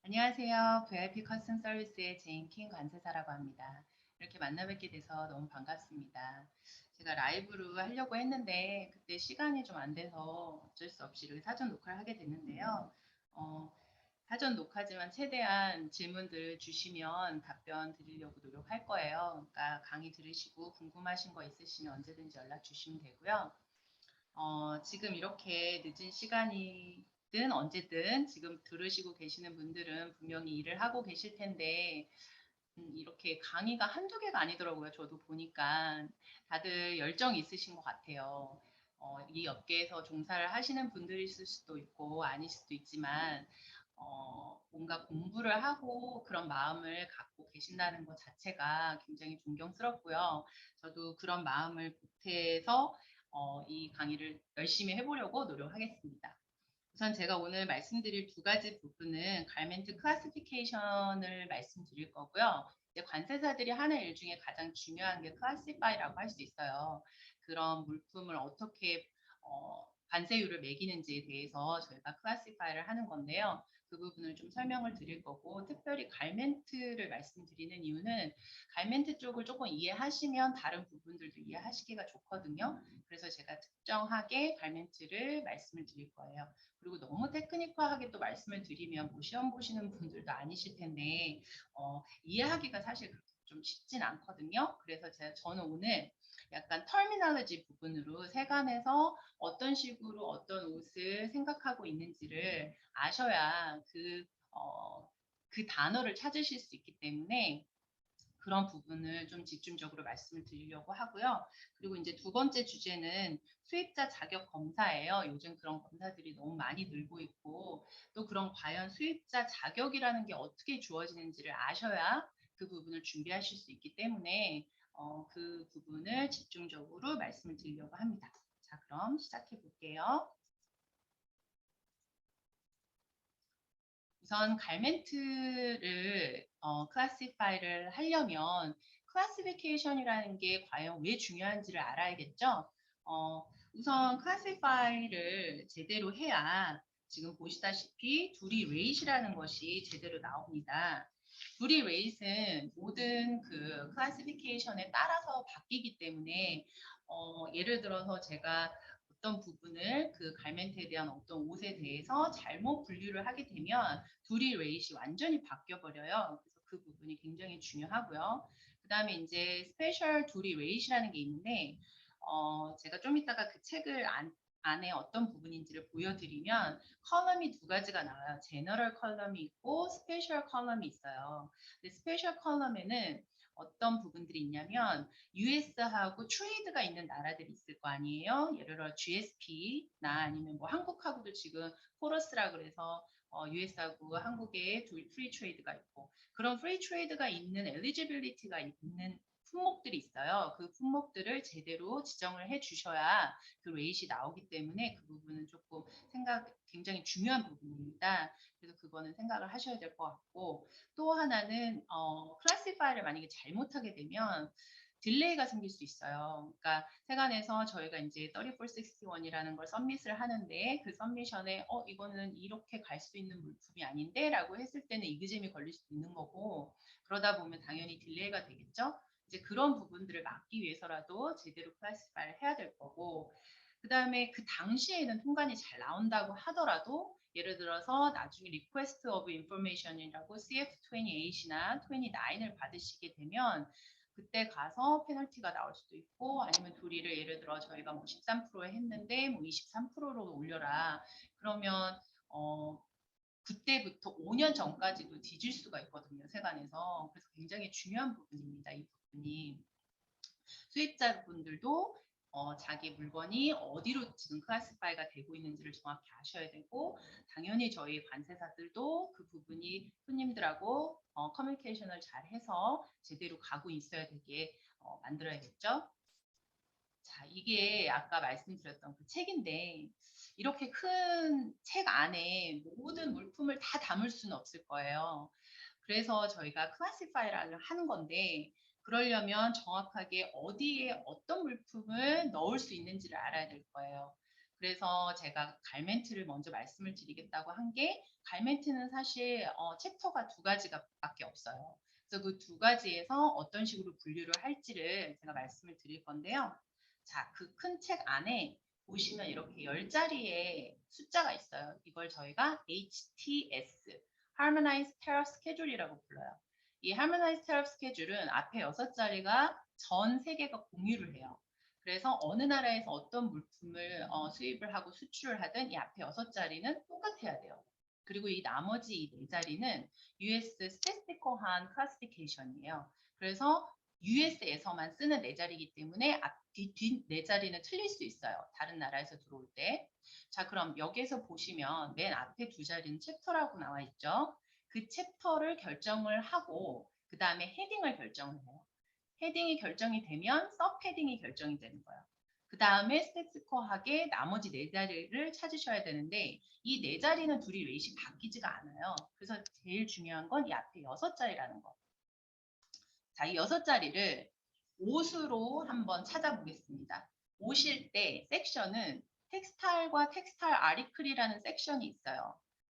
안녕하세요. VIP 커스텀 서비스의 제인킹 관세사라고 합니다. 이렇게 만나 뵙게 돼서 너무 반갑습니다. 제가 라이브로 하려고 했는데 그때 시간이 좀 안 돼서 어쩔 수 없이 이렇게 사전 녹화를 하게 됐는데요. 어, 사전 녹화지만 최대한 질문들 주시면 답변 드리려고 노력할 거예요. 그러니까 강의 들으시고 궁금하신 거 있으시면 언제든지 연락 주시면 되고요. 지금 이렇게 늦은 시간이든 언제든 지금 들으시고 계시는 분들은 분명히 일을 하고 계실 텐데, 이렇게 강의가 한두 개가 아니더라고요. 저도 보니까 다들 열정이 있으신 것 같아요. 이 업계에서 종사를 하시는 분들이실 수도 있고 아닐 수도 있지만, 뭔가 공부를 하고 그런 마음을 갖고 계신다는 것 자체가 굉장히 존경스럽고요. 저도 그런 마음을 보태서 이 강의를 열심히 해보려고 노력하겠습니다. 우선 제가 오늘 말씀드릴 두 가지 부분은 가르멘트 클래시피케이션을 말씀드릴 거고요. 이제 관세사들이 하는 일 중에 가장 중요한 게 클래시파이라고 할 수 있어요. 그런 물품을 어떻게 관세율을 매기는지에 대해서 저희가 클래시파이를 하는 건데요. 그 부분을 좀 설명을 드릴 거고, 특별히 갈멘트를 말씀드리는 이유는 갈멘트 쪽을 조금 이해하시면 다른 부분들도 이해하시기가 좋거든요. 그래서 제가 특정하게 갈멘트를 말씀을 드릴 거예요. 그리고 너무 테크니컬하게 또 말씀을 드리면 뭐 시험 보시는 분들도 아니실 텐데 이해하기가 사실 그렇게 좀 쉽진 않거든요. 그래서 저는 오늘 약간 터미널로지 부분으로 세간에서 어떤 식으로 어떤 옷을 생각하고 있는지를 아셔야 그 단어를 찾으실 수 있기 때문에 그런 부분을 좀 집중적으로 말씀을 드리려고 하고요. 그리고 이제 두 번째 주제는 수입자 자격 검사예요. 요즘 그런 검사들이 너무 많이 늘고 있고 또 그런 과연 수입자 자격이라는 게 어떻게 주어지는지를 아셔야 그 부분을 준비하실 수 있기 때문에 그 부분을 집중적으로 말씀을 드리려고 합니다. 자, 그럼 시작해 볼게요. 우선 갈멘트를 클래시파이를 하려면 클래시피케이션이라는 게 과연 왜 중요한지를 알아야겠죠. 우선 클래시파이를 제대로 해야 지금 보시다시피 두리 레이시라는 것이 제대로 나옵니다. 두리 레이스는 모든 그 클래시피케이션에 따라서 바뀌기 때문에 예를 들어서 제가 어떤 부분을 그 갈멘트에 대한 어떤 옷에 대해서 잘못 분류를 하게 되면 두리 레이시 완전히 바뀌어 버려요. 그래서 그 부분이 굉장히 중요하고요. 그 다음에 이제 스페셜 두리 레이시라는 게 있는데 제가 좀 이따가 그 책을 안에 어떤 부분인지를 보여드리면 컬럼이 두 가지가 나와요. 제너럴 컬럼이 있고 스페셜 컬럼이 있어요. 근데 스페셜 컬럼에는 어떤 부분들이 있냐면 US하고 트레이드가 있는 나라들이 있을 거 아니에요. 예를 들어 GSP나 아니면 뭐 한국하고도 지금 포러스라 그래서 US하고 한국에 프리 트레이드가 있고 그런 프리 트레이드가 있는 엘리지빌리티가 있는 품목들이 있어요. 그 품목들을 제대로 지정을 해 주셔야 그 레이시 나오기 때문에 그 부분은 조금 굉장히 중요한 부분입니다. 그래서 그거는 생각을 하셔야 될 것 같고 또 하나는 클래시파이를 만약에 잘못하게 되면 딜레이가 생길 수 있어요. 그러니까 세간에서 저희가 이제 3461이라는 걸 서밋을 하는데 그 서미션에 이거는 이렇게 갈 수 있는 물품이 아닌데라고 했을 때는 이그잼이 걸릴 수도 있는 거고 그러다 보면 당연히 딜레이가 되겠죠. 이제 그런 부분들을 막기 위해서라도 제대로 클래시파이를 해야 될 거고 그다음에 그 당시에는 통관이 잘 나온다고 하더라도 예를 들어서 나중에 Request of Information이라고 CF28이나 29을 받으시게 되면 그때 가서 페널티가 나올 수도 있고 아니면 도리를 예를 들어 저희가 뭐 13%에 했는데 뭐 23%로 올려라. 그러면 그때부터 5년 전까지도 뒤질 수가 있거든요. 세관에서. 그래서 굉장히 중요한 부분입니다. 이 부분이. 수입자분들도 자기 물건이 어디로 지금 클래시파이가 되고 있는지를 정확히 아셔야 되고 당연히 저희 관세사들도 그 부분이 손님들하고 커뮤니케이션을 잘 해서 제대로 가고 있어야 되게 만들어야겠죠. 자, 이게 아까 말씀드렸던 그 책인데 이렇게 큰 책 안에 모든 물품을 다 담을 수는 없을 거예요. 그래서 저희가 클래시파이를 하는 건데 그러려면 정확하게 어디에 어떤 물품을 넣을 수 있는지를 알아야 될 거예요. 그래서 제가 갈멘트를 먼저 말씀을 드리겠다고 한 게 갈멘트는 사실 챕터가 두 가지가 밖에 없어요. 그래서 그 두 가지에서 어떤 식으로 분류를 할지를 제가 말씀을 드릴 건데요. 자, 그 큰 책 안에 보시면 이렇게 10자리의 숫자가 있어요. 이걸 저희가 HTS, Harmonized Tariff Schedule이라고 불러요. 이 Harmonized Tariff Schedule은 앞에 6자리가 전 세계가 공유를 해요. 그래서 어느 나라에서 어떤 물품을 수입을 하고 수출을 하든 이 앞에 6자리는 똑같아야 돼요. 그리고 이 나머지 이 4자리는 US 스태티스티컬한 클래시피케이션이에요. 그래서 US에서만 쓰는 4자리이기 때문에 뒷 4자리는 틀릴 수 있어요. 다른 나라에서 들어올 때. 자, 그럼 여기에서 보시면 맨 앞에 2자리는 챕터라고 나와 있죠. 그 챕터를 결정을 하고 그 다음에 헤딩을 결정을 해요. 헤딩이 결정이 되면 서브헤딩이 결정이 되는 거예요. 그 다음에 스태티스티컬하게 나머지 4자리를 찾으셔야 되는데 이 4자리는 둘이 웨이시 바뀌지가 않아요. 그래서 제일 중요한 건 이 앞에 6자리라는 거. 자, 이 6자리를 옷으로 한번 찾아보겠습니다. 옷일 때 섹션은 텍스타일과 텍스타일 아리클이라는 섹션이 있어요.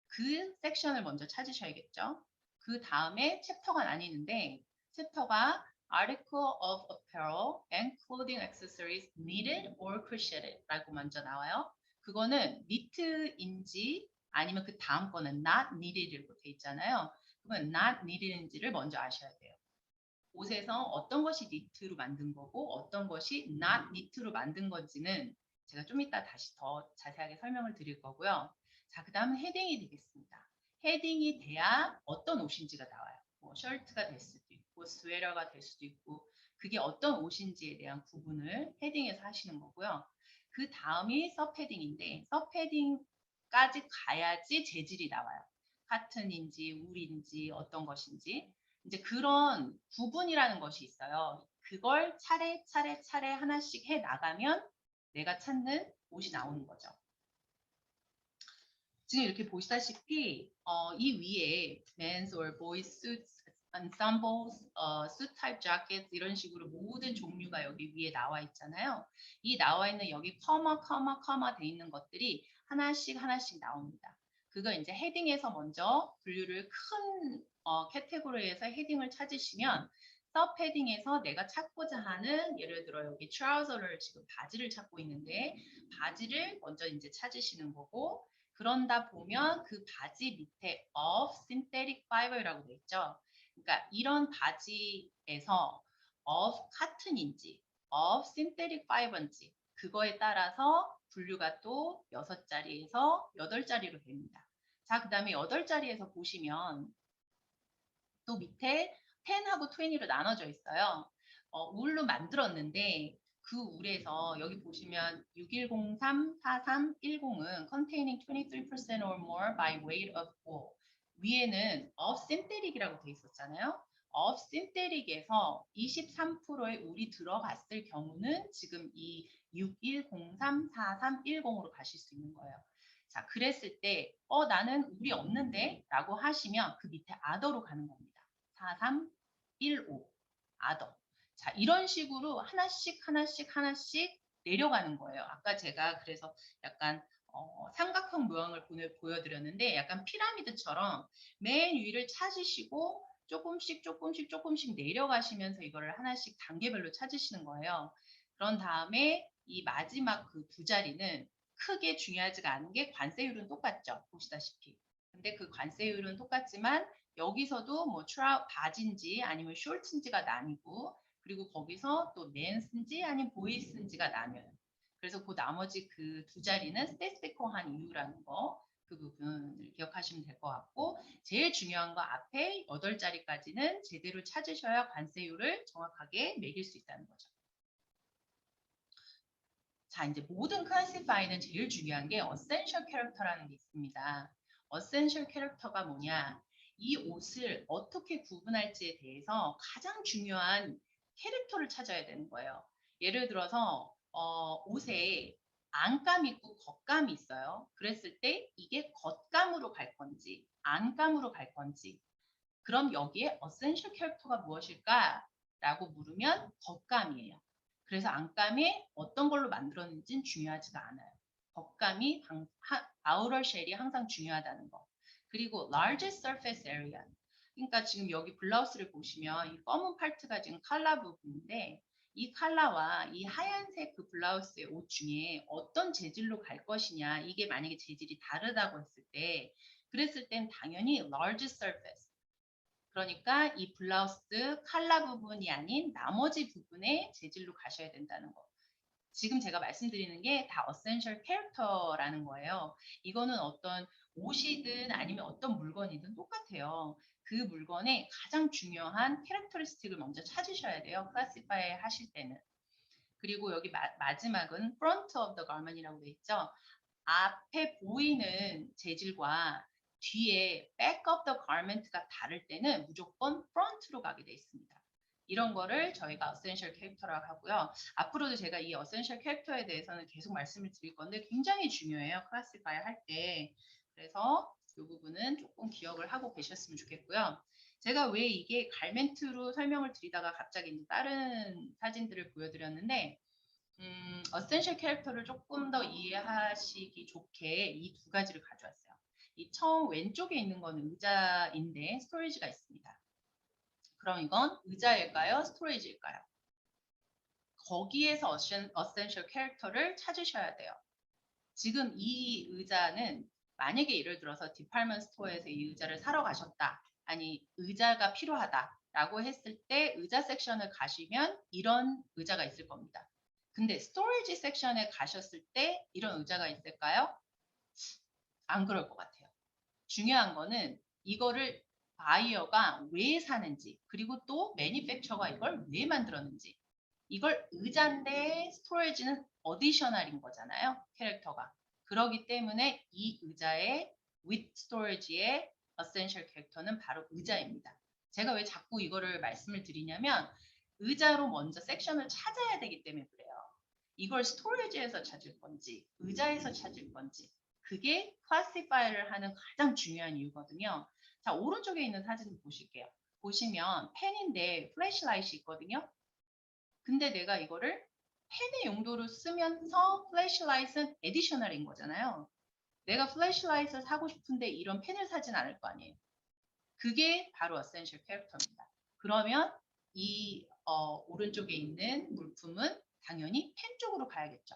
그 섹션을 먼저 찾으셔야겠죠. 그 다음에 챕터가 나뉘는데 챕터가 Article of Apparel and Clothing Accessories Knitted or Crocheted 라고 먼저 나와요. 그거는 니트인지 아니면 그 다음 거는 not knetted이라고 돼 있잖아요. 그러면 not knetted인지를 먼저 아셔야 돼요. 옷에서 어떤 것이 니트로 만든 거고 어떤 것이 not 니트로 만든 건지는 제가 좀 이따 다시 더 자세하게 설명을 드릴 거고요. 자, 그 다음은 헤딩이 되겠습니다. 헤딩이 돼야 어떤 옷인지가 나와요. 뭐 셔츠가 될 수도 있고 스웨터가 될 수도 있고 그게 어떤 옷인지에 대한 구분을 헤딩에서 하시는 거고요. 그 다음이 서패딩인데 서패딩까지 가야지 재질이 나와요. 카튼인지 울인지 어떤 것인지 이제 그런 구분이라는 것이 있어요. 그걸 차례 하나씩 해 나가면 내가 찾는 옷이 나오는 거죠. 지금 이렇게 보시다시피 이 위에 men's or boys suits, ensembles, suit type jackets 이런 식으로 모든 종류가 여기 위에 나와 있잖아요. 이 나와 있는 여기 커마 돼 있는 것들이 하나씩 나옵니다. 그거 이제 헤딩에서 먼저 분류를 큰 캐테고리에서 헤딩을 찾으시면 서브 헤딩에서 내가 찾고자 하는 예를 들어 여기 트라우저를 지금 바지를 찾고 있는데 바지를 먼저 이제 찾으시는 거고 그런다 보면 그 바지 밑에 of synthetic fiber이라고 돼 있죠. 그러니까 이런 바지에서 of cotton인지 of synthetic fiber인지 그거에 따라서 분류가 또 6자리에서 8자리로 됩니다. 자, 그 다음에 8자리에서 보시면 또 밑에 10하고 20로 나눠져 있어요. 울로 만들었는데 그 울에서 여기 보시면 6103-4310은 containing 23% or more by weight of wool. 위에는 of synthetic이라고 돼 있었잖아요. of synthetic에서 23%의 울이 들어갔을 경우는 지금 이 6103-4310으로 가실 수 있는 거예요. 자, 그랬을 때 나는 울이 없는데 라고 하시면 그 밑에 other로 가는 겁니다. 4315 other. 자, 이런 식으로 하나씩 내려가는 거예요. 아까 제가 그래서 약간 삼각형 모양을 보여드렸는데 약간 피라미드처럼 맨 위를 찾으시고 조금씩 내려가시면서 이거를 하나씩 단계별로 찾으시는 거예요. 그런 다음에 이 마지막 그 2자리는 크게 중요하지가 않은 게 관세율은 똑같죠. 보시다시피. 근데 그 관세율은 똑같지만 여기서도 뭐 바지인지 아니면 숄츠인지가 나뉘고 그리고 거기서 또 맨스인지 아니면 보이스인지가 나뉘어요. 그래서 그 나머지 그 2자리는 스태티스티컬한 이유라는 거 그 부분을 기억하시면 될 것 같고 제일 중요한 거 앞에 8자리까지는 제대로 찾으셔야 관세율을 정확하게 매길 수 있다는 거죠. 자, 이제 모든 클래시파이는 제일 중요한 게 어센셜 캐릭터라는 게 있습니다. 어센셜 캐릭터가 뭐냐? 이 옷을 어떻게 구분할지에 대해서 가장 중요한 캐릭터를 찾아야 되는 거예요. 예를 들어서 옷에 안감 있고 겉감이 있어요. 그랬을 때 이게 겉감으로 갈 건지 안감으로 갈 건지 그럼 여기에 어센셜 캐릭터가 무엇일까? 라고 물으면 겉감이에요. 그래서 안감이 어떤 걸로 만들었는지는 중요하지가 않아요. 겉감이 outer shell이 항상 중요하다는 거. 그리고 largest surface area. 그러니까 지금 여기 블라우스를 보시면 이 검은 파트가 지금 칼라 부분인데 이 칼라와 이 하얀색 그 블라우스의 옷 중에 어떤 재질로 갈 것이냐 이게 만약에 재질이 다르다고 했을 때 그랬을 땐 당연히 largest surface 그러니까 이 블라우스 칼라 부분이 아닌 나머지 부분의 재질로 가셔야 된다는 거. 지금 제가 말씀드리는 게 다 어센셜 캐릭터라는 거예요. 이거는 어떤 옷이든 아니면 어떤 물건이든 똑같아요. 그 물건의 가장 중요한 캐릭터리스틱을 먼저 찾으셔야 돼요. 클래시파이 하실 때는. 그리고 여기 마지막은 front of the garment이라고 돼 있죠. 앞에 보이는 재질과 뒤에 back of the garment가 다를 때는 무조건 front로 가게 돼 있습니다. 이런 거를 저희가 어센셜 캐릭터라고 하고요. 앞으로도 제가 이 어센셜 캐릭터에 대해서는 계속 말씀을 드릴 건데 굉장히 중요해요. 클래시파이 할 때. 그래서 이 부분은 조금 기억을 하고 계셨으면 좋겠고요. 제가 왜 이게 갈멘트로 설명을 드리다가 갑자기 이제 다른 사진들을 보여드렸는데 어센셜 캐릭터를 조금 더 이해하시기 좋게 이 두 가지를 가져왔어요. 이 처음 왼쪽에 있는 건 의자인데 스토리지가 있습니다. 그럼 이건 의자일까요? 스토리지일까요? 거기에서 어센셜 캐릭터를 찾으셔야 돼요. 지금 이 의자는 만약에 예를 들어서 디팔먼트 스토어에서 이 의자를 사러 가셨다. 아니 의자가 필요하다라고 했을 때 의자 섹션을 가시면 이런 의자가 있을 겁니다. 근데 스토리지 섹션에 가셨을 때 이런 의자가 있을까요? 안 그럴 것 같아요. 중요한 거는 이거를 바이어가 왜 사는지 그리고 또 매니팩처가 이걸 왜 만들었는지 이걸 의자인데 스토리지는 어디셔널인 거잖아요. 캐릭터가. 그러기 때문에 이 의자의 with storage의 essential 캐릭터는 바로 의자입니다. 제가 왜 자꾸 이거를 말씀을 드리냐면 의자로 먼저 섹션을 찾아야 되기 때문에 그래요. 이걸 스토리지에서 찾을 건지 의자에서 찾을 건지 그게 클래시파이를 하는 가장 중요한 이유거든요. 자, 오른쪽에 있는 사진 보실게요. 보시면 펜인데 플래시라이트이 있거든요. 근데 내가 이거를 펜의 용도로 쓰면서 플래시라이트는 에디셔널인 거잖아요. 내가 플래시라이트를 사고 싶은데 이런 펜을 사진 않을 거 아니에요. 그게 바로 어센셜 캐릭터입니다. 그러면 이 오른쪽에 있는 물품은 당연히 펜 쪽으로 가야겠죠.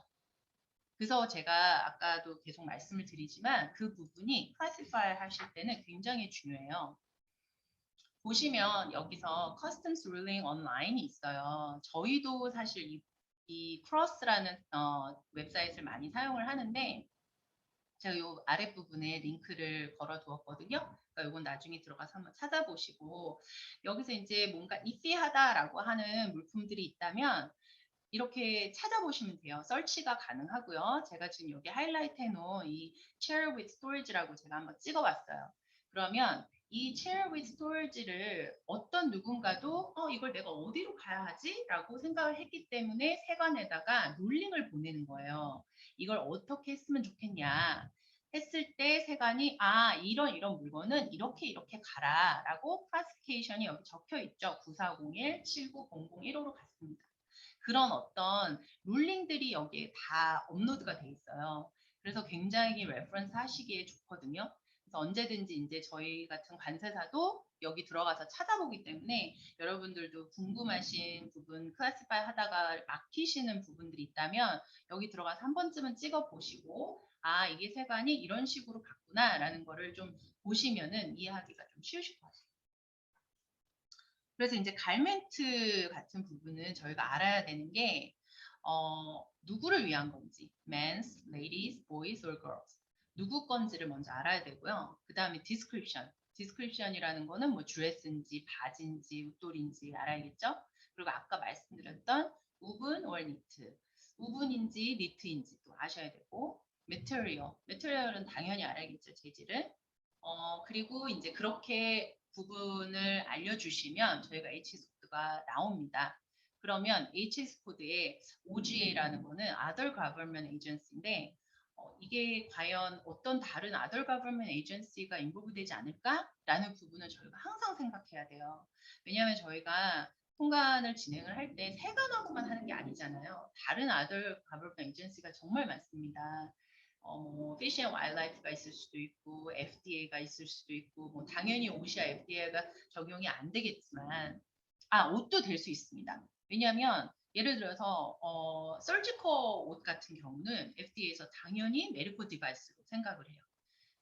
그래서 제가 아까도 계속 말씀을 드리지만 그 부분이 클래시파이 하실 때는 굉장히 중요해요. 보시면 여기서 Customs Ruling Online이 있어요. 저희도 사실 이 크로스라는 웹사이트를 많이 사용을 하는데 제가 이 아랫부분에 링크를 걸어 두었거든요. 그러니까 이건 나중에 들어가서 한번 찾아보시고 여기서 이제 뭔가 이피하다라고 하는 물품들이 있다면 이렇게 찾아보시면 돼요. 설치가 가능하고요. 제가 지금 여기 하이라이트 해놓은 이 Share with Storage라고 제가 한번 찍어봤어요. 그러면 이 Share with Storage를 어떤 누군가도 이걸 내가 어디로 가야 하지? 라고 생각을 했기 때문에 세관에다가 룰링을 보내는 거예요. 이걸 어떻게 했으면 좋겠냐. 했을 때 세관이 이런 물건은 이렇게 가라 라고 클래시피케이션이 여기 적혀 있죠. 9401-790015로 갔습니다. 그런 어떤 룰링들이 여기에 다 업로드가 돼 있어요. 그래서 굉장히 레퍼런스 하시기에 좋거든요. 그래서 언제든지 이제 저희 같은 관세사도 여기 들어가서 찾아보기 때문에 여러분들도 궁금하신 부분, 클래시파이 하다가 막히시는 부분들이 있다면 여기 들어가서 한 번쯤은 찍어 보시고 이게 세관이 이런 식으로 갔구나라는 거를 좀 보시면은 이해하기가 좀 쉬우실 것 같아요. 그래서 이제 갈멘트 같은 부분은 저희가 알아야 되는 게 누구를 위한 건지 men's, ladies, boys or girls 누구 건지를 먼저 알아야 되고요. 그 다음에 description, description이라는 거는 뭐 드레스인지 바지인지 웃돌인지 알아야겠죠. 그리고 아까 말씀드렸던 우분 or knit, 우분인지 니트인지도 아셔야 되고 material, material은 당연히 알아야겠죠. 재질을. 그리고 이제 그렇게 부분을 알려주시면 저희가 HS 코드가 나옵니다. 그러면 HS 코드에 OGA라는 거는 Other Government Agency인데 이게 과연 어떤 다른 Other Government Agency가 인볼브되지 않을까라는 부분을 저희가 항상 생각해야 돼요. 왜냐하면 저희가 통관을 진행을 할 때 세관하고만 하는 게 아니잖아요. 다른 Other Government Agency가 정말 많습니다. 뭐 피쉬 앤 와일드라이프가 있을 수도 있고 FDA가 있을 수도 있고 뭐 당연히 옷이야 FDA가 적용이 안 되겠지만 옷도 될 수 있습니다. 왜냐하면 예를 들어서 서지컬 옷 같은 경우는 FDA에서 당연히 메디컬 디바이스로 생각을 해요.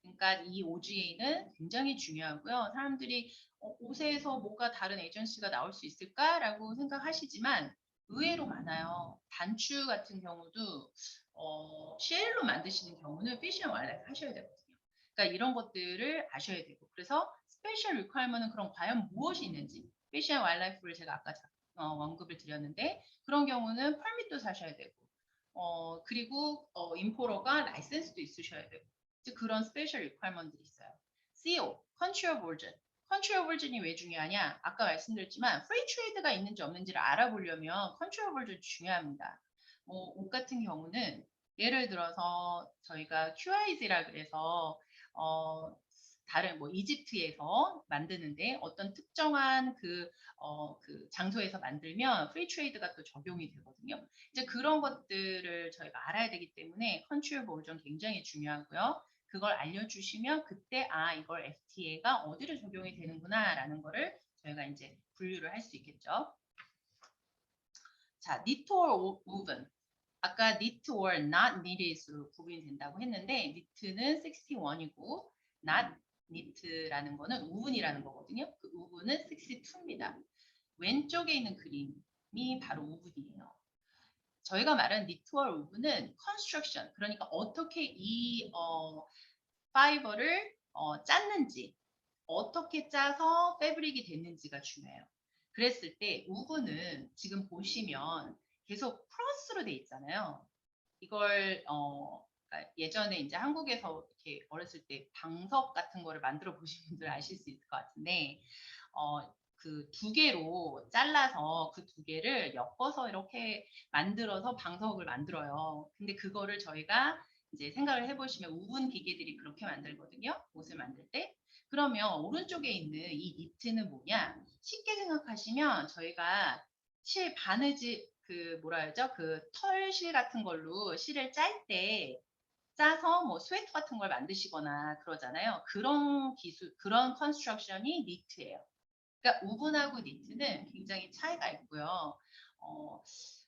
그러니까 이 OGA는 굉장히 중요하고요. 사람들이 옷에서 뭐가 다른 에이전시가 나올 수 있을까라고 생각하시지만 의외로 많아요. 단추 같은 경우도 CL로 만드시는 경우는 피쉬 앤 와일드라이프 하셔야 되거든요. 그러니까 이런 것들을 아셔야 되고 그래서 스페셜 리퀘어먼트는 그럼 과연 무엇이 있는지 피쉬 앤 와일드라이프를 제가 아까 언급을 드렸는데 그런 경우는 퍼밋도 사셔야 되고 그리고 임포러가 라이센스도 있으셔야 되고 즉 그런 스페셜 리퀘어먼트들이 있어요. CO, Country of Origin. Country of Origin이 왜 중요하냐? 아까 말씀드렸지만 프리 트레이드가 있는지 없는지를 알아보려면 Country of Origin 중요합니다. 옷 같은 경우는 예를 들어서 저희가 QIZ라 그래서 다른 뭐 이집트에서 만드는데 어떤 특정한 그 장소에서 만들면 프리 트레이드가 또 적용이 되거든요. 이제 그런 것들을 저희가 알아야 되기 때문에 컨트롤 버전 굉장히 중요하고요. 그걸 알려주시면 그때 이걸 FTA가 어디를 적용이 되는구나라는 거를 저희가 이제 분류를 할 수 있겠죠. 자, knit or woven. 아까 knit or not knited으로 구분이 된다고 했는데 knit는 61이고 not knit라는 거는 woven이라는 거거든요. 그 woven은 62입니다. 왼쪽에 있는 그림이 바로 woven이에요. 저희가 말하는 knit와 woven은 construction, 그러니까 어떻게 이 파이버를 짰는지, 어떻게 짜서 패브릭이 됐는지가 중요해요. 그랬을 때 woven은 지금 보시면 계속 크로스로 돼 있잖아요. 이걸 그러니까 예전에 이제 한국에서 이렇게 어렸을 때 방석 같은 거를 만들어 보신 분들 아실 수 있을 것 같은데 그 두 개로 잘라서 그 두 개를 엮어서 이렇게 만들어서 방석을 만들어요. 근데 그거를 저희가 이제 생각을 해보시면 우분 기계들이 그렇게 만들거든요. 옷을 만들 때. 그러면 오른쪽에 있는 이 니트는 뭐냐? 쉽게 생각하시면 저희가 실 바느질 그 뭐라 해야죠? 그 털실 같은 걸로 실을 짤 때 짜서 뭐 스웨터 같은 걸 만드시거나 그러잖아요. 그런 기술, 그런 컨스트럭션이 니트예요. 그러니까 우분하고 니트는 굉장히 차이가 있고요.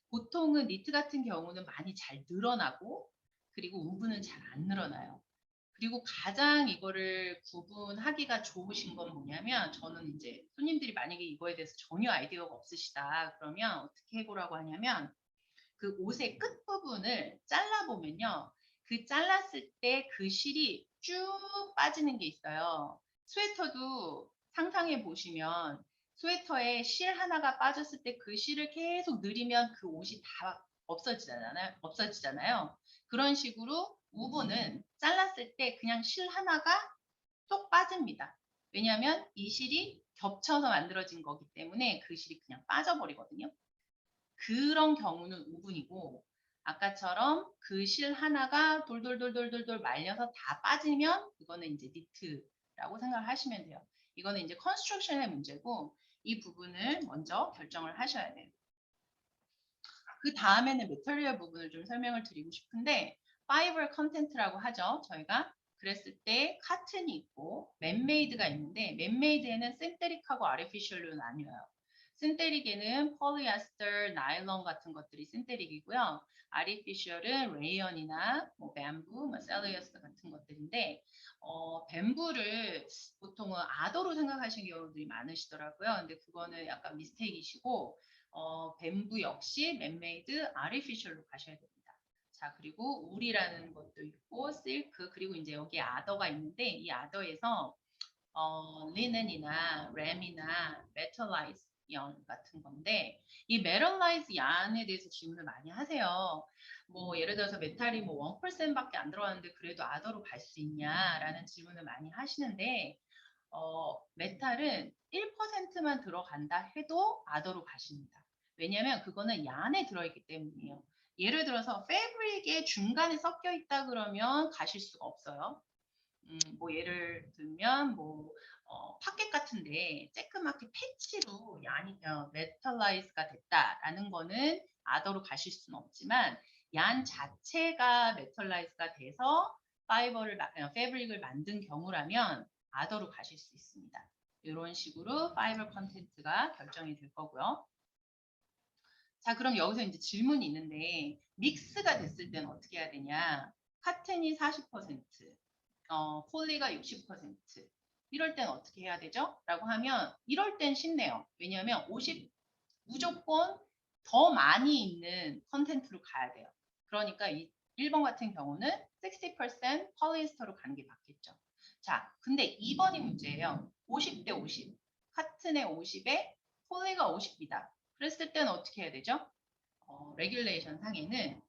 보통은 니트 같은 경우는 많이 잘 늘어나고 그리고 우분은 잘 안 늘어나요. 그리고 가장 이거를 구분하기가 좋으신 건 뭐냐면 저는 이제 손님들이 만약에 이거에 대해서 전혀 아이디어가 없으시다 그러면 어떻게 해보라고 하냐면 그 옷의 끝부분을 잘라보면요. 그 잘랐을 때 그 실이 쭉 빠지는 게 있어요. 스웨터도 상상해 보시면 스웨터에 실 하나가 빠졌을 때 그 실을 계속 늘리면 그 옷이 다 없어지잖아요. 그런 식으로 우분은 잘랐을 때 그냥 실 하나가 쏙 빠집니다. 왜냐하면 이 실이 겹쳐서 만들어진 거기 때문에 그 실이 그냥 빠져버리거든요. 그런 경우는 우분이고 아까처럼 그 실 하나가 돌돌돌돌돌돌 말려서 다 빠지면 그거는 이제 니트라고 생각을 하시면 돼요. 이거는 이제 컨스트럭션의 문제고 이 부분을 먼저 결정을 하셔야 돼요. 그 다음에는 메터리얼 부분을 좀 설명을 드리고 싶은데 파이버 컨텐트라고 하죠. 저희가 그랬을 때 카튼이 있고 맨메이드가 있는데 맨메이드에는 신테릭하고 아티피셜로 나뉘어요. 신테릭에는 폴리에스터, 나일론 같은 것들이 신테릭이고요. 아티피셜은 레이언이나 뭐 뱀부, 뭐 셀리어스 같은 것들인데 뱀부를 보통은 아더로 생각하시는 경우들이 많으시더라고요. 근데 그거는 약간 미스테이크이시고 뱀부 역시 맨메이드, 아티피셜로 가셔야 됩니다. 자, 그리고 울이라는 것도 있고, 실크, 그리고 이제 여기 아더가 있는데, 이 아더에서 리넨이나 램이나 메탈라이즈 연 같은 건데 이 메탈라이즈 얀에 대해서 질문을 많이 하세요. 뭐 예를 들어서 메탈이 뭐 1%밖에 안 들어가는데 그래도 아더로 갈 수 있냐라는 질문을 많이 하시는데 메탈은 1%만 들어간다 해도 아더로 가십니다. 왜냐하면 그거는 얀에 들어있기 때문이에요. 예를 들어서 패브릭의 중간에 섞여 있다 그러면 가실 수가 없어요. 뭐 예를 들면 뭐 파켓 같은데 쬐끄맣게 패치로 메탈라이즈가 됐다라는 거는 아더로 가실 수는 없지만 얀 자체가 메털라이즈가 돼서 패브릭을 만든 경우라면 아더로 가실 수 있습니다. 이런 식으로 파이버 컨텐츠가 결정이 될 거고요. 자, 그럼 여기서 이제 질문이 있는데 믹스가 됐을 때는 어떻게 해야 되냐? 카튼이 40%, 폴리가 60%. 이럴 땐 어떻게 해야 되죠? 라고 하면 이럴 땐 쉽네요. 왜냐하면 50 무조건 더 많이 있는 컨텐츠로 가야 돼요. 그러니까 이 1번 같은 경우는 60% 폴리에스터로 가는 게 맞겠죠. 자, 근데 2번이 문제예요. 50대 50. 카튼의 50에 폴리가 50이다. 그랬을 때는 어떻게 해야 되죠? 레귤레이션 상에는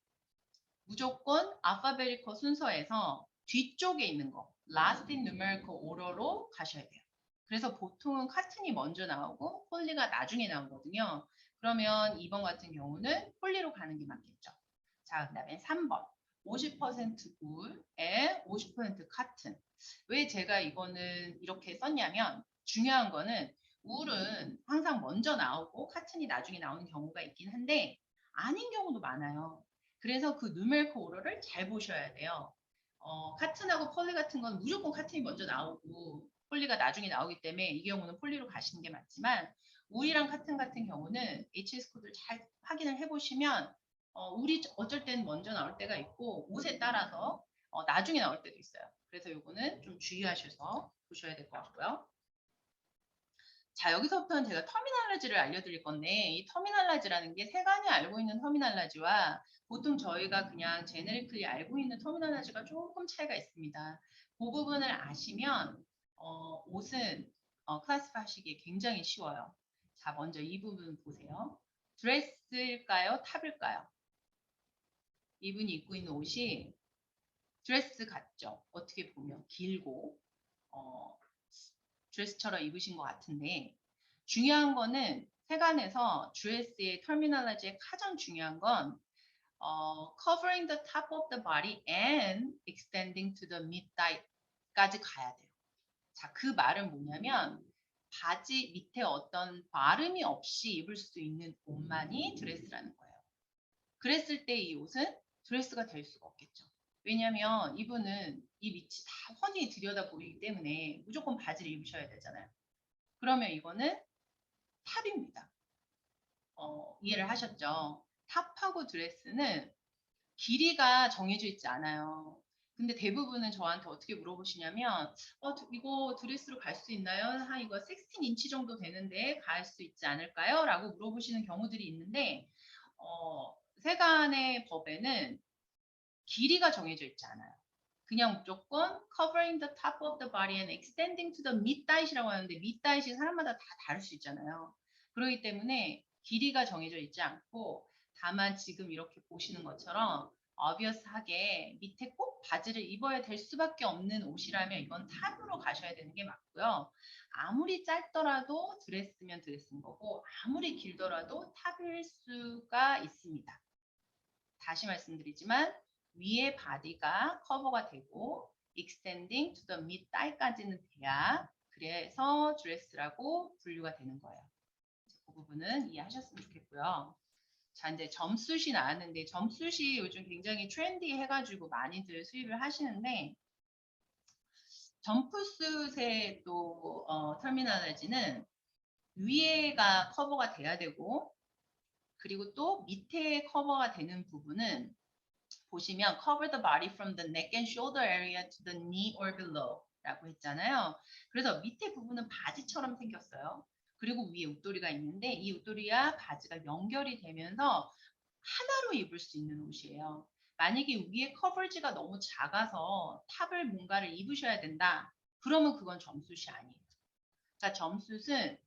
무조건 알파베리커 순서에서 뒤쪽에 있는 거 last in numerical order로 가셔야 돼요. 그래서 보통은 카튼이 먼저 나오고 폴리가 나중에 나오거든요. 그러면 2번 같은 경우는 폴리로 가는 게 맞겠죠. 자, 그 다음에 3번 50% 울에 50% 카튼. 왜 제가 이거는 이렇게 썼냐면 중요한 거는 울은 항상 먼저 나오고 카튼이 나중에 나오는 경우가 있긴 한데 아닌 경우도 많아요. 그래서 그 누메리컬 오더를 잘 보셔야 돼요. 카튼하고 폴리 같은 건 무조건 카튼이 먼저 나오고 폴리가 나중에 나오기 때문에 이 경우는 폴리로 가시는 게 맞지만 울이랑 카튼 같은 경우는 HS 코드를 잘 확인을 해보시면 울이 어쩔 땐 먼저 나올 때가 있고 옷에 따라서 나중에 나올 때도 있어요. 그래서 요거는 좀 주의하셔서 보셔야 될 것 같고요. 자, 여기서부터는 제가 터미널라지를 알려드릴 건데 이 터미널라지라는 게 세간이 알고 있는 터미널라지와 보통 저희가 그냥 제네리클리 알고 있는 터미널라지가 조금 차이가 있습니다. 그 부분을 아시면 옷은 클래스иф 하시기 굉장히 쉬워요. 자, 먼저 이 부분 보세요. 드레스일까요? 탑일까요? 이분이 입고 있는 옷이 드레스 같죠? 어떻게 보면 길고 어, 드레스처럼 입으신 것 같은데 중요한 거는 세간에서 드레스의 터미널라지의 가장 중요한 건 covering the top of the body and extending to the mid-thigh까지 가야 돼요. 자, 그 말은 뭐냐면 바지 밑에 어떤 마름이 없이 입을 수 있는 옷만이 드레스라는 거예요. 그랬을 때 이 옷은 드레스가 될 수가 없겠죠. 왜냐하면 이분은 이 밑이 다 훤히 들여다 보이기 때문에 무조건 바지를 입으셔야 되잖아요. 그러면 이거는 탑입니다. 이해를 하셨죠? 탑하고 드레스는 길이가 정해져 있지 않아요. 근데 대부분은 저한테 어떻게 물어보시냐면 이거 드레스로 갈 수 있나요? 이거 16인치 정도 되는데 갈 수 있지 않을까요? 라고 물어보시는 경우들이 있는데 세간의 법에는 길이가 정해져 있지 않아요. 그냥 무조건 covering the top of the body and extending to the mid-thigh이라고 하는데 mid-thight이 사람마다 다 다를 수 있잖아요. 그렇기 때문에 길이가 정해져 있지 않고 다만 지금 이렇게 보시는 것처럼 obvious하게 밑에 꼭 바지를 입어야 될 수밖에 없는 옷이라면 이건 탑으로 가셔야 되는 게 맞고요. 아무리 짧더라도 드레스면 드레스인 거고 아무리 길더라도 탑일 수가 있습니다. 다시 말씀드리지만 위에 바디가 커버가 되고 extending to the mid thigh까지는 돼야 그래서 드레스라고 분류가 되는 거예요. 그 부분은 이해하셨으면 좋겠고요. 자, 이제 점수시 나왔는데 점수시 요즘 굉장히 트렌디 해가지고 많이들 수입을 하시는데 점프슛의 또 터미널리지는 위에가 커버가 돼야 되고 그리고 또 밑에 커버가 되는 부분은 보시면 cover the body from the neck and shoulder area to the knee or below 라고 했잖아요. 그래서 밑에 부분은 바지처럼 생겼어요. 그리고 위에 웃도리가 있는데 이 웃도리와 바지가 연결이 되면서 하나로 입을 수 있는 옷이에요. 만약에 위에 커버지가 너무 작아서 탑을 뭔가를 입으셔야 된다. 그러면 그건 점수시 아니에요. 그러니까 점수는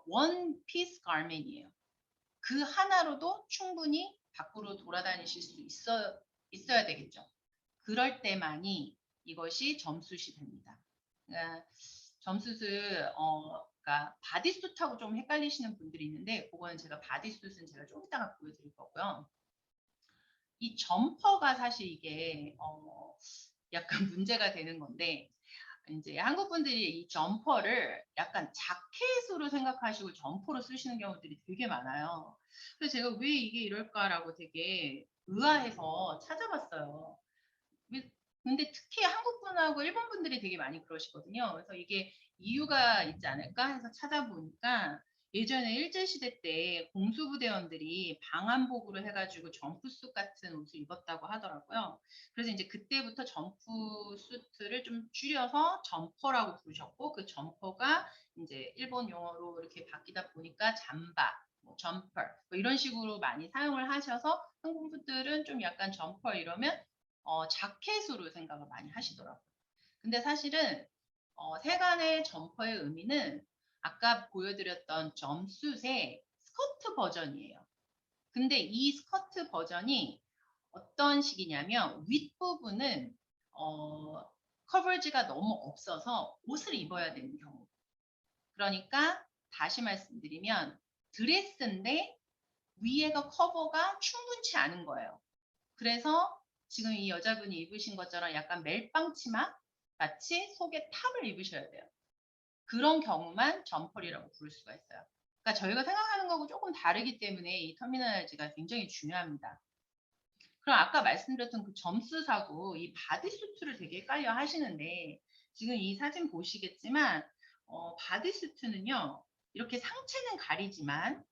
원 피스 가멘이에요. 그 하나로도 충분히 밖으로 돌아다니실 수 있어야 되겠죠. 그럴 때만이 이것이 점수시 됩니다. 그러니까 점수는 그러니까 바디수트하고 좀 헷갈리시는 분들이 있는데 그거는 제가 바디수트는 제가 좀 이따가 보여드릴 거고요. 이 점퍼가 사실 이게 약간 문제가 되는 건데 이제 한국 분들이 이 점퍼를 약간 자켓으로 생각하시고 점퍼로 쓰시는 경우들이 되게 많아요. 그래서 제가 '왜 이게 이럴까?'라고 되게 의아해서 찾아봤어요. 왜 근데 특히 한국 분하고 일본 분들이 되게 많이 그러시거든요. 그래서 이게 이유가 있지 않을까 해서 찾아보니까 예전에 일제시대 때 공수부대원들이 방한복으로 해 가지고 점프수 같은 옷을 입었다고 하더라고요. 그래서 인제 그때부터 점프수트를 좀 줄여서 점퍼라고 부르셨고, 그 점퍼가 인제 일본 용어로 이렇게 바뀌다 보니까 잠바, 뭐 점퍼 뭐 이런 식으로 많이 사용을 하셔서 한국 분들은 좀 약간 점퍼 이러면 자켓으로 생각을 많이 하시더라고요. 근데 사실은 세간의 점퍼의 의미는 아까 보여드렸던 점숫의 스커트 버전이에요. 근데 이 스커트 버전이 어떤 식이냐면 윗부분은 어 커버지가 너무 없어서 옷을 입어야 되는 경우. 그러니까 다시 말씀드리면 드레스인데 위에가 커버가 충분치 않은 거예요. 그래서 지금 이 여자분이 입으신 것처럼 약간 멜빵 치마 같이 속에 탑을 입으셔야 돼요. 그런 경우만 점퍼리라고 부를 수가 있어요. 그러니까 저희가 생각하는 거하고 조금 다르기 때문에 이 터미널리지가 굉장히 중요합니다. 그럼 아까 말씀드렸던 그 점수사고 이 바디수트를 되게 헷갈려 하시는데, 지금 이 사진 보시겠지만 바디수트는요, 이렇게 상체는 가리지만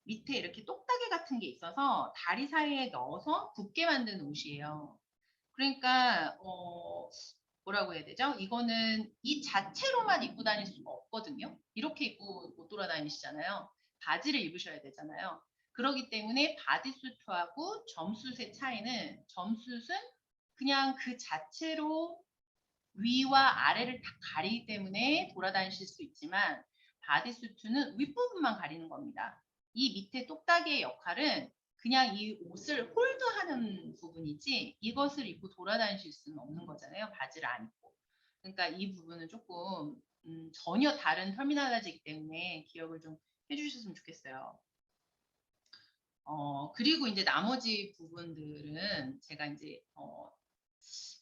밑에 이렇게 똑딱이 같은 게 있어서 다리 사이에 넣어서 붙게 만든 옷이에요. 그러니까 뭐라고 해야 되죠? 이거는 이 자체로만 입고 다닐 수가 없거든요. 이렇게 입고 못 돌아다니시잖아요. 바지를 입으셔야 되잖아요. 그러기 때문에 바디수트하고 점숫의 차이는, 점숫은 그냥 그 자체로 위와 아래를 다 가리기 때문에 돌아다니실 수 있지만, 바디수트는 윗부분만 가리는 겁니다. 이 밑에 똑딱이의 역할은 그냥 이 옷을 홀드하는 부분이지 이것을 입고 돌아다니실 수는 없는 거잖아요, 바지를 안 입고. 그러니까 이 부분은 조금 전혀 다른 터미널리지이기 때문에 기억을 좀 해 주셨으면 좋겠어요. 그리고 인제 나머지 부분들은 제가 인제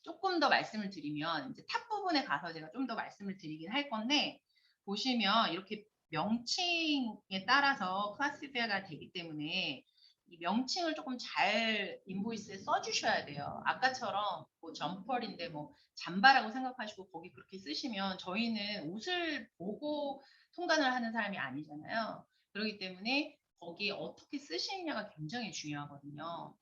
쪼끔 더 말씀을 드리면, 인제 탑 부분에 가서 제가 좀 더 말씀을 드리긴 할 건데, 보시면 이렇게 명칭에 따라서 클래시파이가 되기 때문에 이 명칭을 쪼끔 잘 인보이스에 써 주셔야 돼요. 아까처럼 뭐 점퍼인데 뭐 잠바라고 생각하시고 거기 그렇게 쓰시면 저희는 옷을 보고 통관을 하는 사람이 아니잖아요. 그러기 때문에 거기에 어떻게 쓰시느냐가 굉장히 중요하거든요.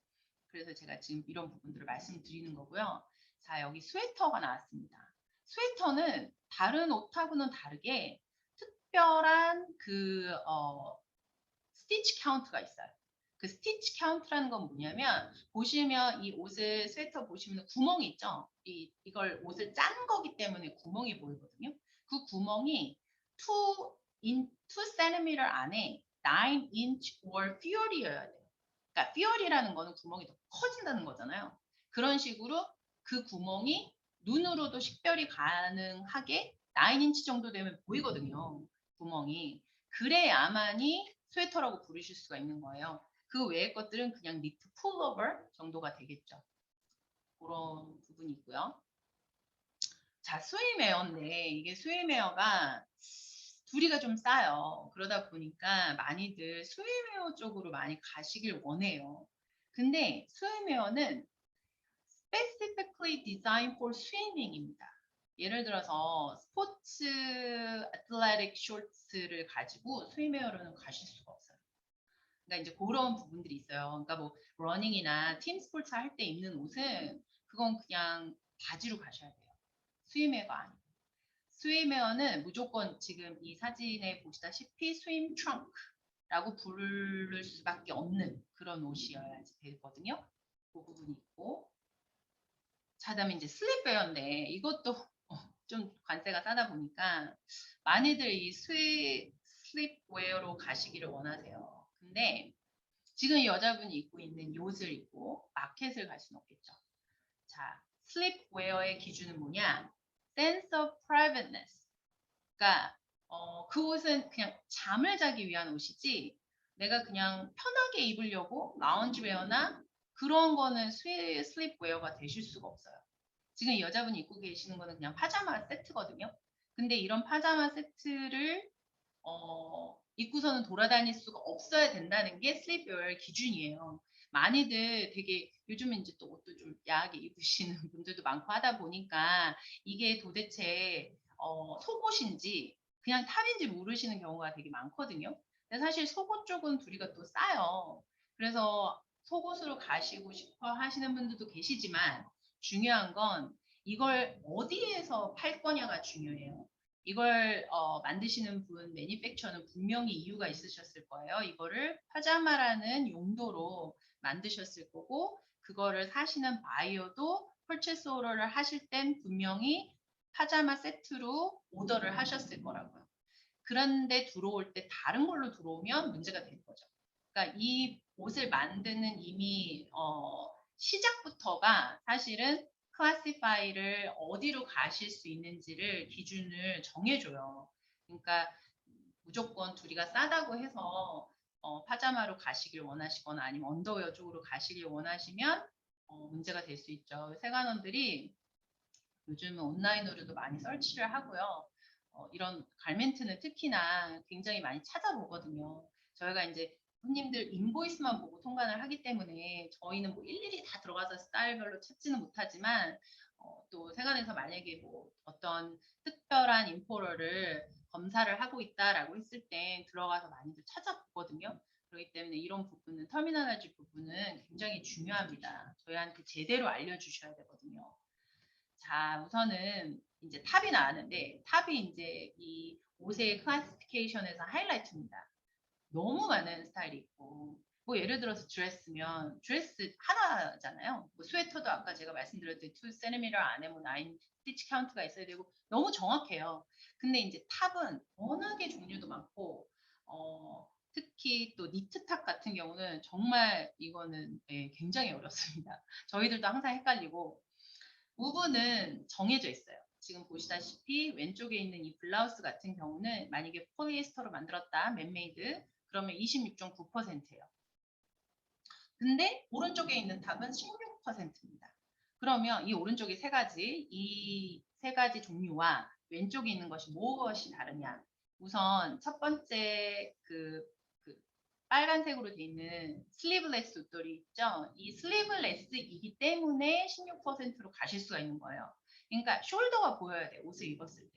그래서 제가 지금 이런 부분들을 말씀드리는 거고요. 자, 여기 스웨터가 나왔습니다. 스웨터는 다른 옷하고는 다르게 특별한 스티치 카운트가 있어요. 그 스티치 카운트라는 건 뭐냐면, 보시면 이 옷을 스웨터 보시면 구멍이 있죠. 이걸 옷을 짠 거기 때문에 구멍이 보이거든요. 그 구멍이 2 cm 안에 9 inch or fewer이어야 돼요. 그러니까 fewer이라는 거는 구멍이 더 커진다는 거잖아요. 그런 식으로 그 구멍이 눈으로도 식별이 가능하게 9 inch 정도 되면 보이거든요, 구멍이. 그래야만이 스웨터라고 부르실 수가 있는 거예요. 그 외의 것들은 그냥 니트 풀오버 정도가 되겠죠. 그런 부분이 있고요. 자, 스위메어인데 이게 스위메어가 두리가 좀 싸요. 그러다 보니까 많이들 스위메어 쪽으로 많이 가시길 원해요. 근데 스위메어는 specifically designed for swimming입니다. 예를 들어서 스포츠 애틀레틱 쇼츠를 가지고 스위메어로는 가실 수가 없어요. 그러니까 이제 그런 부분들이 있어요. 그러니까 뭐 러닝이나 팀 스포츠 할 때 입는 옷은 그건 그냥 바지로 가셔야 돼요. 스위메어가 아니고. 스위메어는 무조건 지금 이 사진에 보시다시피 스임 트렁크라고 부를 수밖에 없는 그런 옷이어야지 되거든요. 그 부분이 있고. 자, 그다음에 이제 슬립웨어인데 이것도 좀 관세가 싸다 보니까 많이들 이 슬립웨어로 가시기를 원하세요. 근데 지금 이 여자분이 입고 있는 이 옷을 입고 마켓을 갈 수는 없겠죠. 자, 슬립웨어의 기준은 뭐냐? sense of privateness. 그러니까 그 옷은 그냥 잠을 자기 위한 옷이지, 내가 그냥 편하게 입으려고 라운지웨어나 그런 거는 슬립웨어가 되실 수가 없어요. 지금 이 여자분이 입고 계시는 거는 그냥 파자마 세트거든요. 근데 이런 파자마 세트를 입고서는 돌아다닐 수가 없어야 된다는 게 슬립웨어의 기준이에요. 많이들 되게 요즘은 인제 또 옷도 좀 야하게 입으시는 분들도 많고 하다 보니까 이게 도대체 속옷인지 그냥 탑인지 모르시는 경우가 되게 많거든요. 근데 사실 속옷 쪽은 두리가 또 싸요. 그래서 속옷으로 가시고 싶어 하시는 분들도 계시지만 중요한 건 이걸 어디에서 팔 거냐가 중요해요. 이걸 만드시는 분 매니팩처는 분명히 이유가 있으셨을 거예요. 이거를 파자마라는 용도로 만드셨을 거고 그거를 사시는 바이어도 퍼체스 오더를 하실 땐 분명히 파자마 세트로 오더를 하셨을 거라고요. 그런데 들어올 때 다른 걸로 들어오면 문제가 되는 거죠. 그러니까 이 옷을 만드는 이미 시작부터가 사실은 클래시파이를 어디로 가실 수 있는지를 기준을 정해줘요. 그러니까 무조건 둘이가 싸다고 해서 파자마로 가시길 원하시거나 아니면 언더웨어 쪽으로 가시길 원하시면 문제가 될 수 있죠. 세관원들이 요즘은 온라인으로도 많이 서치를 하고요. 이런 갈멘트는 특히나 굉장히 많이 찾아보거든요. 저희가 이제 손님들 인보이스만 보고 통관을 하기 때문에 저희는 뭐 일일이 다 들어가서 스타일별로 찾지는 못하지만 또 세관에서 만약에 뭐 어떤 특별한 인포러를 검사를 하고 있다라고 했을 때 들어가서 많이들 찾아보거든요. 그렇기 때문에 이런 부분은 터미널리지 부분은 굉장히 중요합니다. 저희한테 제대로 알려주셔야 되거든요. 자, 우선은 이제 탑이 나왔는데 탑이 이제 이 옷의 클래시피케이션에서 하이라이트입니다. 너무 많은 스타일이 있고 뭐 예를 들어서 드레스면 드레스 하나잖아요. 뭐 스웨터도 아까 제가 말씀드렸듯이 2cm 안에 뭐 9 스티치 카운트가 있어야 되고 너무 정확해요. 근데 이제 탑은 워낙에 종류도 많고 특히 또 니트 탑 같은 경우는 정말 이거는 예, 굉장히 어렵습니다. 저희들도 항상 헷갈리고 부분은 정해져 있어요. 지금 보시다시피 왼쪽에 있는 이 블라우스 같은 경우는 만약에 폴리에스터로 만들었다, 맨메이드, 그러면 26.9%예요. 근데 오른쪽에 있는 탑은 16%입니다. 그러면 이 오른쪽에 세 가지, 이 세 가지 종류와 왼쪽에 있는 것이 무엇이 다르냐? 우선 첫 번째 그 빨간색으로 되어 있는 슬리브레스 옷들이 있죠. 이 슬리브레스이기 때문에 16%로 가실 수가 있는 거예요. 그러니까 숄더가 보여야 돼. 옷을 입었을 때.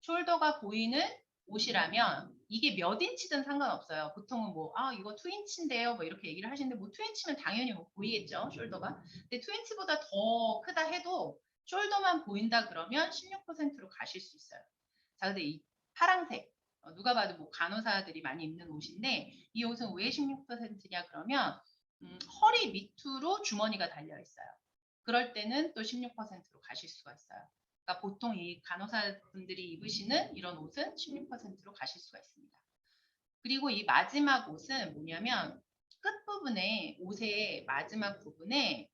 숄더가 보이는 옷이라면 이게 몇 인치든 상관없어요. 보통은 뭐, 아, 이거 2인치인데요. 뭐 이렇게 얘기를 하시는데 뭐 2인치면 당연히 뭐 보이겠죠. 숄더가. 근데 2인치보다 더 크다 해도 숄더만 보인다 그러면 16%로 가실 수 있어요. 자, 근데 이 파랑색. 누가 봐도 뭐 간호사들이 많이 입는 옷인데 이 옷은 왜 16%냐 그러면 허리 밑으로 주머니가 달려 있어요. 그럴 때는 또 16%로 가실 수가 있어요. 그러니까 보통 이 간호사분들이 입으시는 이런 옷은 16%로 가실 수가 있습니다. 그리고 이 마지막 옷은 뭐냐면 끝부분에 옷의 마지막 부분에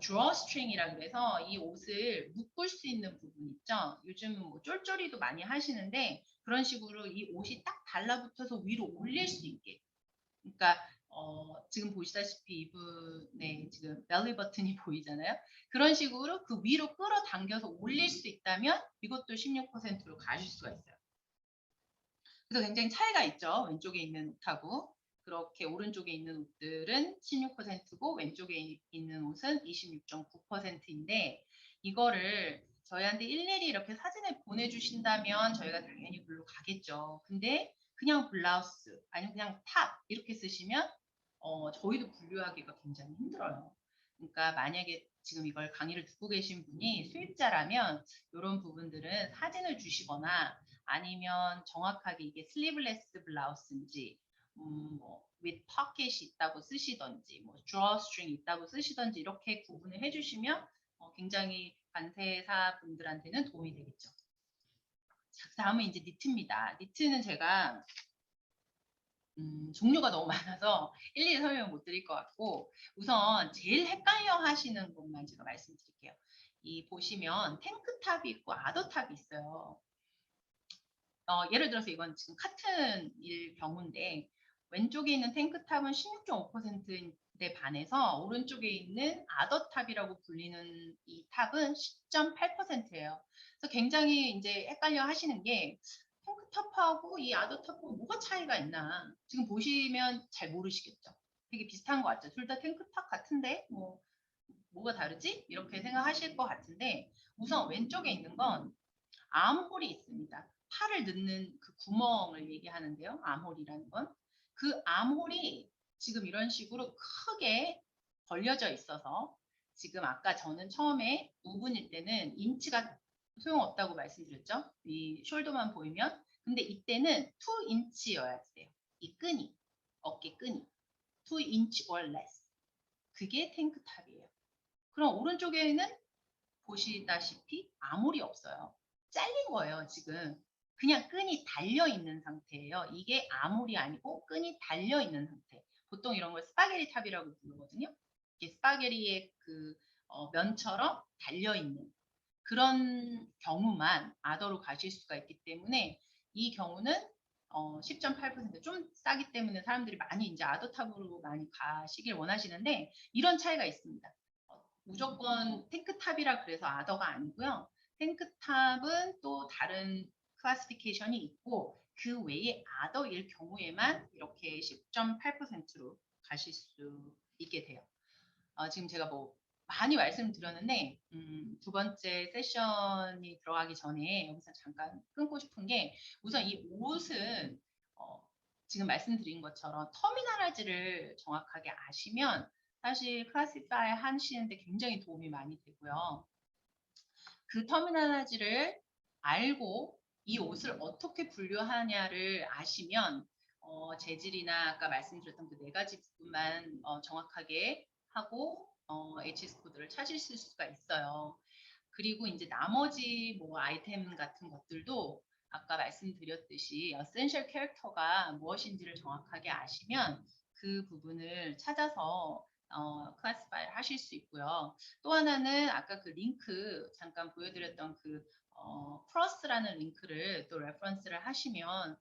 드러스트링이라 그래서 이 옷을 묶을 수 있는 부분 있죠. 요즘은 뭐 쫄쫄이도 많이 하시는데 그런 식으로 이 옷이 딱 달라붙어서 위로 올릴 수 있게. 그러니까 지금 보시다시피 이분의 지금 벨리 버튼이 보이잖아요. 그런 식으로 그 위로 끌어당겨서 올릴 수 있다면 이것도 16%로 가실 수가 있어요. 그래서 굉장히 차이가 있죠. 왼쪽에 있는 옷하고. 그렇게 오른쪽에 있는 옷들은 16%고 왼쪽에 있는 옷은 26.9%인데 이거를 저희한테 일일이 이렇게 사진을 보내주신다면 저희가 당연히 글로 가겠죠. 근데 그냥 블라우스 아니면 그냥 탑 이렇게 쓰시면 저희도 분류하기가 굉장히 힘들어요. 그러니까 만약에 지금 이걸 강의를 듣고 계신 분이 수입자라면 이런 부분들은 사진을 주시거나 아니면 정확하게 이게 슬리브레스 블라우스인지 뭐 with pocket이 있다고 쓰시던지 뭐 drawstring 있다고 쓰시던지 이렇게 구분을 해주시면 굉장히 관세사 분들한테는 도움이 되겠죠. 자, 다음은 이제 니트입니다. 니트는 제가 종류가 너무 많아서 일일이 설명을 못 드릴 것 같고 우선 제일 헷갈려 하시는 것만 제가 말씀드릴게요. 이 보시면 탱크탑이 있고 아더탑이 있어요. 예를 들어서 이건 지금 카튼일 경우인데 왼쪽에 있는 탱크탑은 16.5% 데 반해서 오른쪽에 있는 아더 탑이라고 불리는 이 탑은 10.8%예요. 그래서 굉장히 인제 헷갈려 하시는 게 탱크 탑하고 이 아더 탑하고 뭐가 차이가 있나. 지금 보시면 잘 모르시겠죠. 되게 비슷한 것 같죠. 둘 다 탱크 탑 같은데 뭐가 다르지? 이렇게 생각하실 것 같은데 우선 왼쪽에 있는 건 암홀이 있습니다. 팔을 넣는 그 구멍을 얘기하는데요. 암홀이라는 건. 그 암홀이 지금 이런 식으로 크게 벌려져 있어서 지금 아까 저는 처음에 우분일 때는 인치가 소용없다고 말씀드렸죠. 이 숄더만 보이면. 근데 이때는 2 인치여야 돼요. 이 끈이. 어깨 끈이. 2 inch or less. 그게 탱크탑이에요. 그럼 오른쪽에는 보시다시피 암홀이 없어요. 잘린 거예요, 지금. 그냥 끈이 달려 있는 상태예요. 이게 암홀이 아니고 끈이 달려 있는 상태. 보통 이런 걸 스파게티 탑이라고 부르거든요. 이게 스파게티의 그 면처럼 달려 있는 그런 경우만 아더로 가실 수가 있기 때문에 이 경우는 10.8%좀 싸기 때문에 사람들이 많이 이제 아더 탑으로 많이 가시길 원하시는데 이런 차이가 있습니다. 무조건 탱크탑이라 그래서 아더가 아니고요. 탱크탑은 또 다른 클래시피케이션이 있고 그 외에 아더일 경우에만 이렇게 10.8%로 가실 수 있게 돼요. 지금 제가 뭐 많이 말씀드렸는데 두 번째 세션이 들어가기 전에 여기서 잠깐 끊고 싶은 게 우선 이 옷은 어, 지금 말씀드린 것처럼 터미널라지를 정확하게 아시면 사실 클래시파이 하시는데 굉장히 도움이 많이 되고요. 그 터미널라지를 알고 이 옷을 어떻게 분류하냐를 아시면 재질이나 아까 말씀드렸던 그 네 가지 부분만 정확하게 하고 HS 코드를 찾으실 수가 있어요. 그리고 이제 나머지 뭐 아이템 같은 것들도 아까 말씀드렸듯이 에센셜 캐릭터가 무엇인지를 정확하게 아시면 그 부분을 찾아서 클래시파이를 하실 수 있고요. 또 하나는 아까 그 링크 잠깐 보여드렸던 그 플러스라는 링크를 또 레퍼런스를 하시면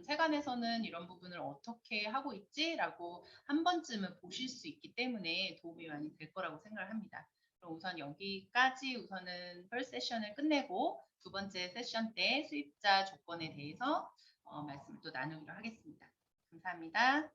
세간에서는 이런 부분을 어떻게 하고 있지라고 한 번쯤은 보실 수 있기 때문에 도움이 많이 될 거라고 생각을 합니다. 그럼 우선 여기까지 우선은 first 세션을 끝내고 두 번째 세션 때 수입자 조건에 대해서 말씀을 또 나누기로 하겠습니다. 감사합니다.